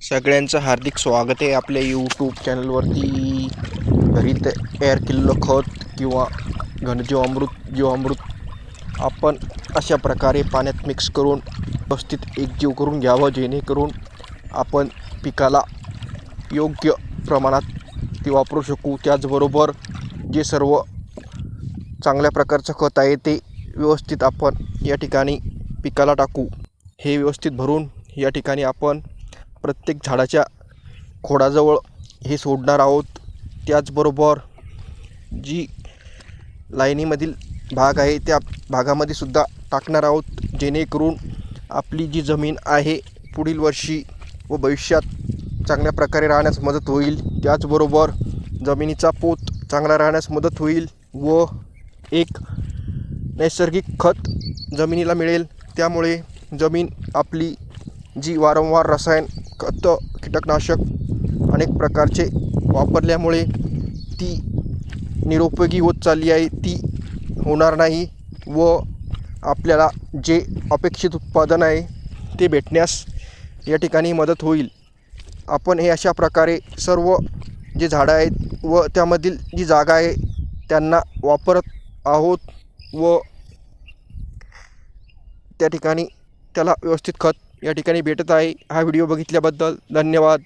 सगळ्यांचं हार्दिक स्वागत आहे आपल्या यूट्यूब चॅनलवरती. घरी तयार केलेलं खत किंवा जीवामृत आपण अशा प्रकारे पाण्यात मिक्स करून व्यवस्थित एकजीव करून घ्यावं, जेणेकरून आपण पिकाला योग्य प्रमाणात ते वापरू शकू. त्याचबरोबर जे सर्व चांगल्या प्रकारचं खत आहे ते व्यवस्थित आपण या ठिकाणी पिकाला टाकू. हे व्यवस्थित भरून या ठिकाणी आपण प्रत्येक झाडाच्या खोडाजवळ हे सोडणार आहोत. त्याचबरोबर जी लाईनीमधील भाग आहे त्या भागामध्ये सुद्धा टाकणार आहोत, जेणेकरून आपली जी जमीन आहे पुढील वर्षी व भविष्यात चांगल्या प्रकारे राहण्यास मदत होईल. त्याचबरोबर जमिनीचा पोत चांगला राहण्यास मदत होईल व एक नैसर्गिक खत जमिनीला मिळेल. त्यामुळे जमीन आपली जी वारंवार रसायन खतं, कीटकनाशक अनेक प्रकारचे वापरल्यामुळे ती निरुपयोगी होत चालली आहे, ती होणार नाही व आपल्याला जे अपेक्षित उत्पादन आहे ते भेटण्यास या ठिकाणी मदत होईल. आपण हे अशा प्रकारे सर्व जे झाडं आहेत व त्यामधील जी जागा आहे त्यांना वापरत आहोत व त्या ठिकाणी त्याला व्यवस्थित खत या ठिकाणी भेटत आहे. हा व्हिडिओ बघितल्याबद्दल धन्यवाद.